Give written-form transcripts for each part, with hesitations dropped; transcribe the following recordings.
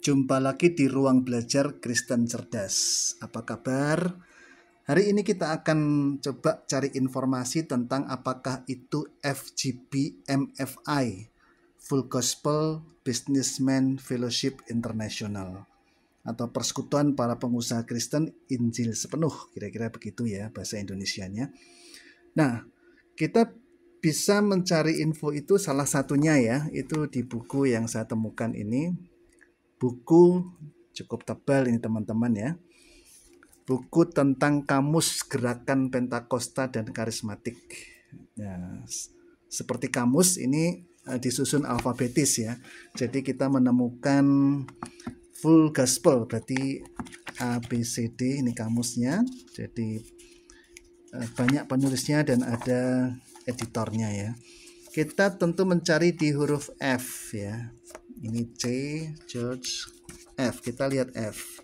Jumpa lagi di ruang belajar Kristen Cerdas. Apa kabar? Hari ini kita akan coba cari informasi tentang apakah itu FGB MFI, Full Gospel Businessman Fellowship International, atau Persekutuan Para Pengusaha Kristen Injil Sepenuh, kira-kira begitu ya bahasa Indonesianya. Nah, kita bisa mencari info itu salah satunya ya, itu di buku yang saya temukan ini. Buku cukup tebal ini teman-teman ya. Buku tentang kamus gerakan Pentakosta dan karismatik. Ya, seperti kamus ini disusun alfabetis ya. Jadi kita menemukan full gospel, berarti A, B, C, D ini kamusnya. Jadi banyak penulisnya dan ada editornya ya. Kita tentu mencari di huruf F ya. Ini C, George, F. Kita lihat F.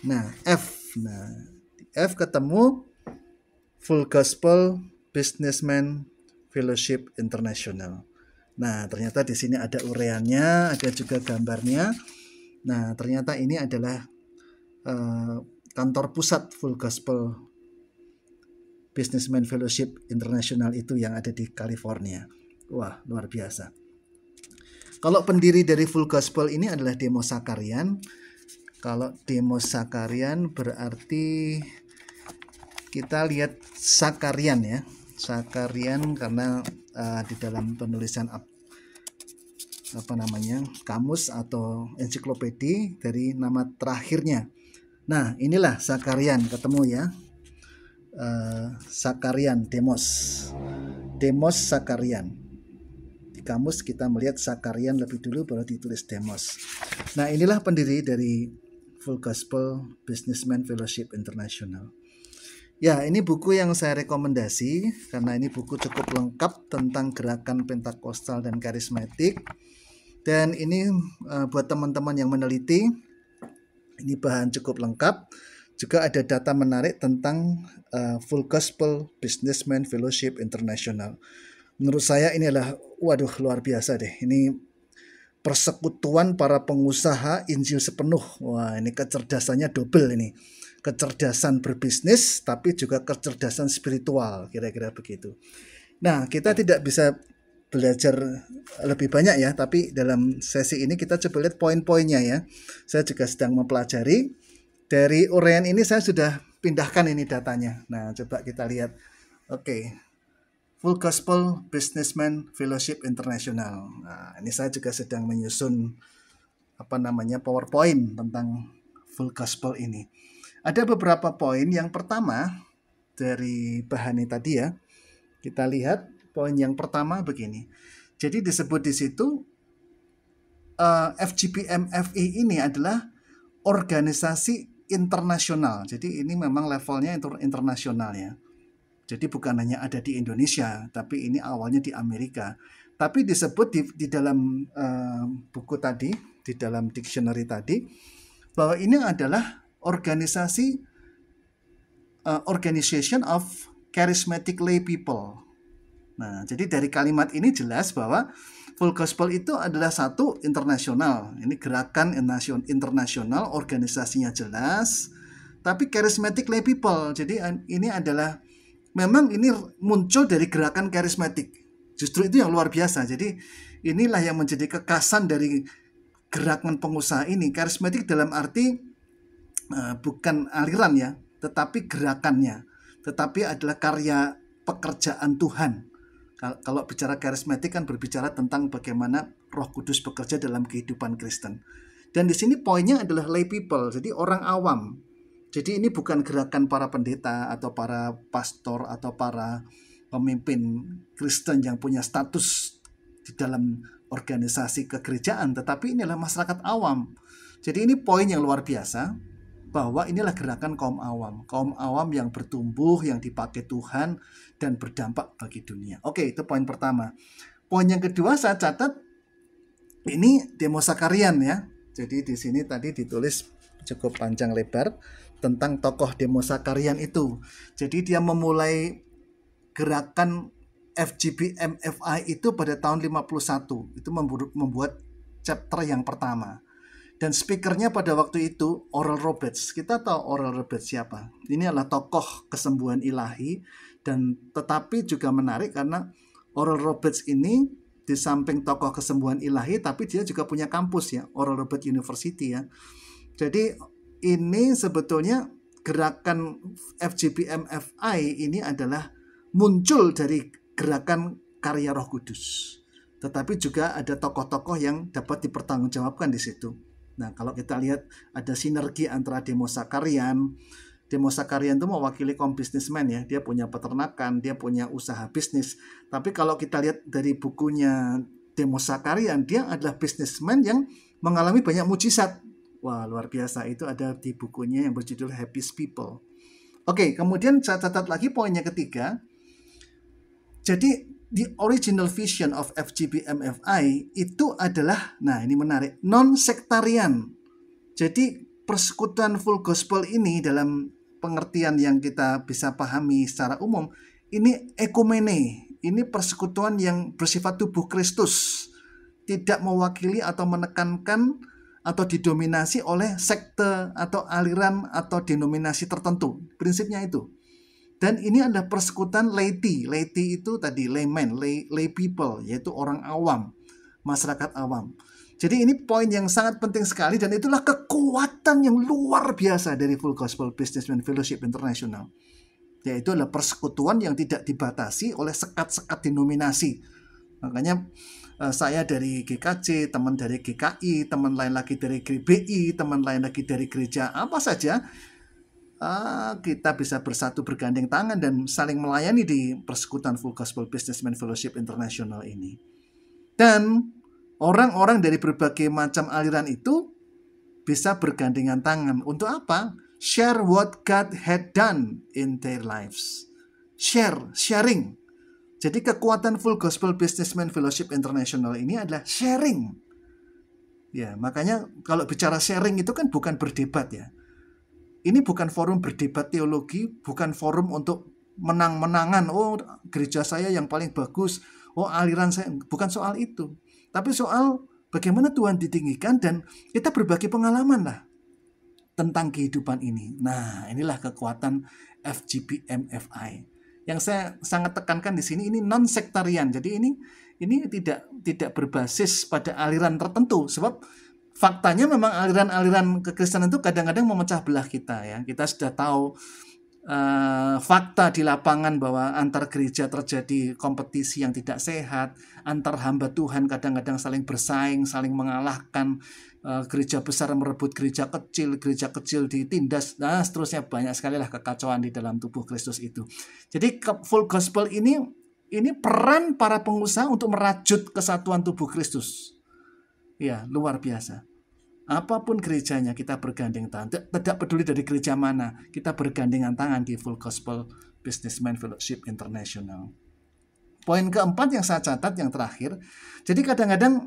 Nah, F. Nah, di F ketemu Full Gospel Businessman Fellowship International. Nah, ternyata di sini ada ureannya, ada juga gambarnya. Nah, ternyata ini adalah kantor pusat Full Gospel Businessman Fellowship International itu yang ada di California. Wah, luar biasa. Kalau pendiri dari Full Gospel ini adalah Demos Sakarian. Kalau Demos Sakarian berarti kita lihat Sakarian ya. Sakarian karena di dalam penulisan kamus atau ensiklopedi dari nama terakhirnya. Nah, inilah Sakarian, ketemu ya. Sakarian Demos Sakarian. Di kamus kita melihat Sakarian lebih dulu baru ditulis Demos. Nah, inilah pendiri dari Full Gospel Businessman Fellowship International. Ya, ini buku yang saya rekomendasi karena ini buku cukup lengkap tentang gerakan Pentakostal dan karismatik. Dan ini buat teman-teman yang meneliti, ini bahan cukup lengkap. Juga ada data menarik tentang Full Gospel Businessman Fellowship International. Menurut saya ini adalah, waduh, luar biasa deh. Ini persekutuan para pengusaha Injil sepenuh. Wah, ini kecerdasannya double ini. Kecerdasan berbisnis, tapi juga kecerdasan spiritual, kira-kira begitu. Nah, kita tidak bisa belajar lebih banyak ya, tapi dalam sesi ini kita coba lihat poin-poinnya ya. Saya juga sedang mempelajari. Dari uraian ini saya sudah pindahkan ini datanya. Nah, coba kita lihat. Oke. Full Gospel Businessman Fellowship International. Nah, ini saya juga sedang menyusun PowerPoint tentang Full Gospel ini. Ada beberapa poin. Yang pertama dari bahan ini tadi ya. Kita lihat poin yang pertama begini. Jadi disebut di situ FGBMFI ini adalah organisasi internasional. Jadi ini memang levelnya internasional ya. Jadi bukan hanya ada di Indonesia, tapi ini awalnya di Amerika. Tapi disebut di dalam buku tadi, di dalam dictionary tadi, bahwa ini adalah Organization of Charismatic Lay People. Nah, jadi dari kalimat ini jelas bahwa Full Gospel itu adalah satu internasional. Ini gerakan internasional, organisasinya jelas, tapi Charismatic Lay People. Jadi ini adalah memang ini muncul dari gerakan karismatik. Justru itu yang luar biasa. Jadi inilah yang menjadi kekasan dari gerakan pengusaha ini. Karismatik dalam arti bukan aliran ya, tetapi gerakannya. Tetapi adalah karya pekerjaan Tuhan. Kalau bicara karismatik kan berbicara tentang bagaimana Roh Kudus bekerja dalam kehidupan Kristen. Dan di sini poinnya adalah lay people, jadi orang awam. Jadi ini bukan gerakan para pendeta atau para pastor atau para pemimpin Kristen yang punya status di dalam organisasi kegerejaan, tetapi ini adalah masyarakat awam. Jadi ini poin yang luar biasa, bahwa inilah gerakan kaum awam yang bertumbuh, yang dipakai Tuhan dan berdampak bagi dunia. Oke, itu poin pertama. Poin yang kedua saya catat, ini Demos Sakarian ya. Jadi di sini tadi ditulis cukup panjang lebar tentang tokoh Demos Sakarian itu. Jadi dia memulai gerakan FGBMFI itu pada tahun 51. Itu membuat chapter yang pertama. Dan speakernya pada waktu itu Oral Roberts. Kita tahu Oral Roberts siapa? Ini adalah tokoh kesembuhan ilahi, dan tetapi juga menarik karena Oral Roberts ini di samping tokoh kesembuhan ilahi, tapi dia juga punya kampus ya, Oral Roberts University ya. Jadi ini sebetulnya gerakan FGBMFI ini adalah muncul dari gerakan karya Roh Kudus. Tetapi juga ada tokoh-tokoh yang dapat dipertanggungjawabkan di situ. Nah, kalau kita lihat ada sinergi antara Demos Sakarian. Demos Sakarian itu mewakili kaum bisnismen ya. Dia punya peternakan, dia punya usaha bisnis. Tapi kalau kita lihat dari bukunya Demos Sakarian, dia adalah bisnismen yang mengalami banyak mujizat. Wah, luar biasa. Itu ada di bukunya yang berjudul Happy People. Oke, kemudian saya catat lagi poinnya ketiga. Jadi the original vision of FGBMFI itu adalah, nah ini menarik, non-sektarian. Jadi persekutuan full gospel ini dalam pengertian yang kita bisa pahami secara umum, ini ekumene, ini persekutuan yang bersifat tubuh Kristus, tidak mewakili atau menekankan atau didominasi oleh sekte atau aliran atau denominasi tertentu. Prinsipnya itu. Dan ini adalah persekutuan laity. Laity itu tadi layman, lay people, yaitu orang awam, masyarakat awam. Jadi ini poin yang sangat penting sekali, dan itulah kekuatan yang luar biasa dari Full Gospel Businessman Fellowship International. Yaitu adalah persekutuan yang tidak dibatasi oleh sekat-sekat denominasi. Makanya saya dari GKJ, teman dari GKI, teman lain lagi dari GBI, teman lain lagi dari gereja apa saja, kita bisa bersatu bergandeng tangan dan saling melayani di persekutuan Full Gospel Businessman Fellowship International ini. Dan orang-orang dari berbagai macam aliran itu bisa bergandengan tangan. Untuk apa? Share what God had done in their lives. Sharing. Jadi kekuatan Full Gospel Businessman Fellowship International ini adalah sharing. Ya, makanya kalau bicara sharing itu kan bukan berdebat ya. Ini bukan forum berdebat teologi, bukan forum untuk menang-menangan, oh gereja saya yang paling bagus, oh aliran saya, bukan soal itu. Tapi soal bagaimana Tuhan ditinggikan dan kita berbagi pengalaman lah tentang kehidupan ini. Nah, inilah kekuatan FGBMFI. Yang saya sangat tekankan di sini, ini non-sektarian. Jadi ini tidak berbasis pada aliran tertentu, sebab faktanya memang aliran-aliran kekristenan itu kadang-kadang memecah belah kita ya. Kita sudah tahu fakta di lapangan bahwa antar gereja terjadi kompetisi yang tidak sehat, antar hamba Tuhan kadang-kadang saling bersaing, saling mengalahkan, gereja besar merebut gereja kecil ditindas, nah seterusnya, banyak sekali lah kekacauan di dalam tubuh Kristus itu. Jadi full gospel ini peran para pengusaha untuk merajut kesatuan tubuh Kristus. Ya, luar biasa. Apapun gerejanya kita bergandeng tangan. Tidak peduli dari gereja mana, kita bergandengan tangan di Full Gospel Businessman Fellowship International. Poin keempat yang saya catat yang terakhir. Jadi kadang-kadang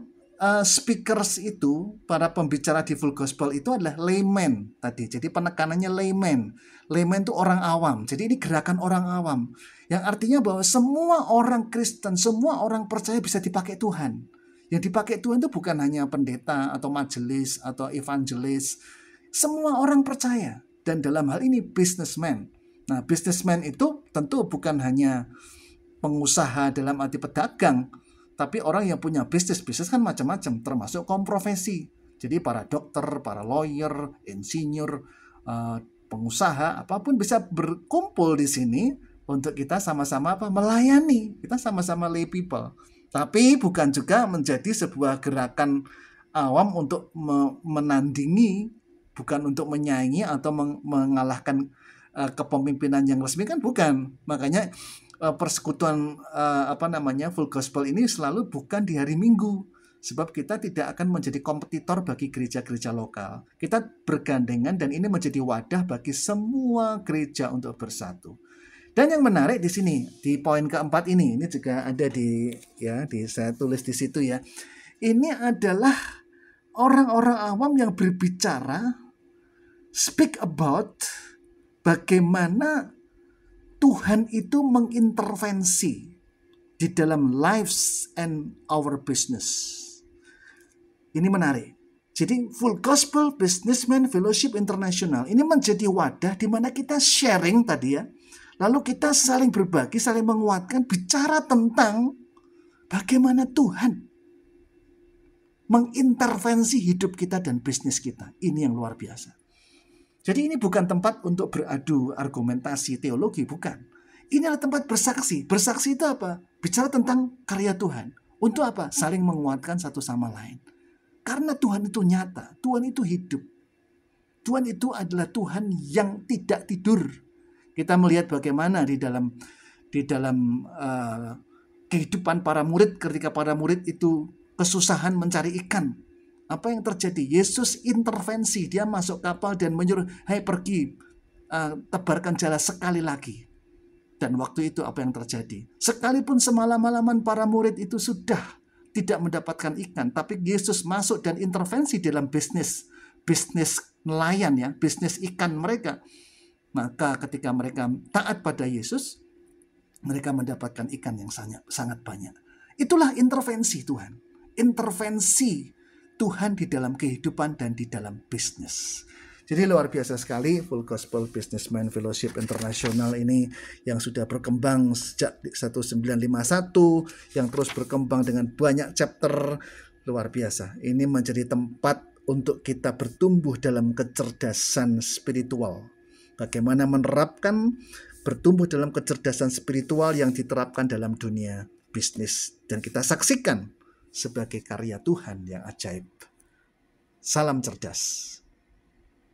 speakers itu, para pembicara di Full Gospel itu adalah layman tadi. Jadi penekanannya layman. Layman itu orang awam. Jadi ini gerakan orang awam. Yang artinya bahwa semua orang Kristen, semua orang percaya bisa dipakai Tuhan. Yang dipakai Tuhan itu bukan hanya pendeta atau majelis atau evangelis. Semua orang percaya. Dan dalam hal ini businessman. Nah, businessman itu tentu bukan hanya pengusaha dalam arti pedagang. Tapi orang yang punya bisnis kan macam-macam. Termasuk kaum profesi. Jadi para dokter, para lawyer, insinyur, pengusaha, apapun bisa berkumpul di sini untuk kita sama-sama melayani. Kita sama-sama lay people. Tapi bukan juga menjadi sebuah gerakan awam untuk menandingi, bukan untuk menyaingi atau mengalahkan kepemimpinan yang resmi, kan bukan. Makanya persekutuan Full Gospel ini selalu bukan di hari Minggu, sebab kita tidak akan menjadi kompetitor bagi gereja-gereja lokal. Kita bergandengan dan ini menjadi wadah bagi semua gereja untuk bersatu. Dan yang menarik di sini, di poin keempat ini juga ada saya tulis di situ ya. Ini adalah orang-orang awam yang berbicara, speak about bagaimana Tuhan itu mengintervensi di dalam lives and our business. Ini menarik. Jadi Full Gospel Businessman Fellowship International ini menjadi wadah di mana kita sharing tadi ya. Lalu kita saling berbagi, saling menguatkan, bicara tentang bagaimana Tuhan mengintervensi hidup kita dan bisnis kita. Ini yang luar biasa. Jadi ini bukan tempat untuk beradu argumentasi teologi, bukan. Ini adalah tempat bersaksi. Bersaksi itu apa? Bicara tentang karya Tuhan. Untuk apa? Saling menguatkan satu sama lain. Karena Tuhan itu nyata, Tuhan itu hidup. Tuhan itu adalah Tuhan yang tidak tidur. Kita melihat bagaimana di dalam kehidupan para murid ketika para murid itu kesusahan mencari ikan. Apa yang terjadi? Yesus intervensi, dia masuk kapal dan menyuruh, "Hai pergi, tebarkan jala sekali lagi." Dan waktu itu apa yang terjadi? Sekalipun semalam-malaman para murid itu sudah tidak mendapatkan ikan, tapi Yesus masuk dan intervensi dalam bisnis nelayan ya, bisnis ikan mereka. Maka ketika mereka taat pada Yesus, mereka mendapatkan ikan yang sangat banyak. Itulah intervensi Tuhan. Intervensi Tuhan di dalam kehidupan dan di dalam bisnis. Jadi luar biasa sekali Full Gospel Businessman Fellowship International ini yang sudah berkembang sejak 1951, yang terus berkembang dengan banyak chapter, luar biasa. Ini menjadi tempat untuk kita bertumbuh dalam kecerdasan spiritual. Bagaimana menerapkan, bertumbuh dalam kecerdasan spiritual yang diterapkan dalam dunia bisnis. Dan kita saksikan sebagai karya Tuhan yang ajaib. Salam cerdas.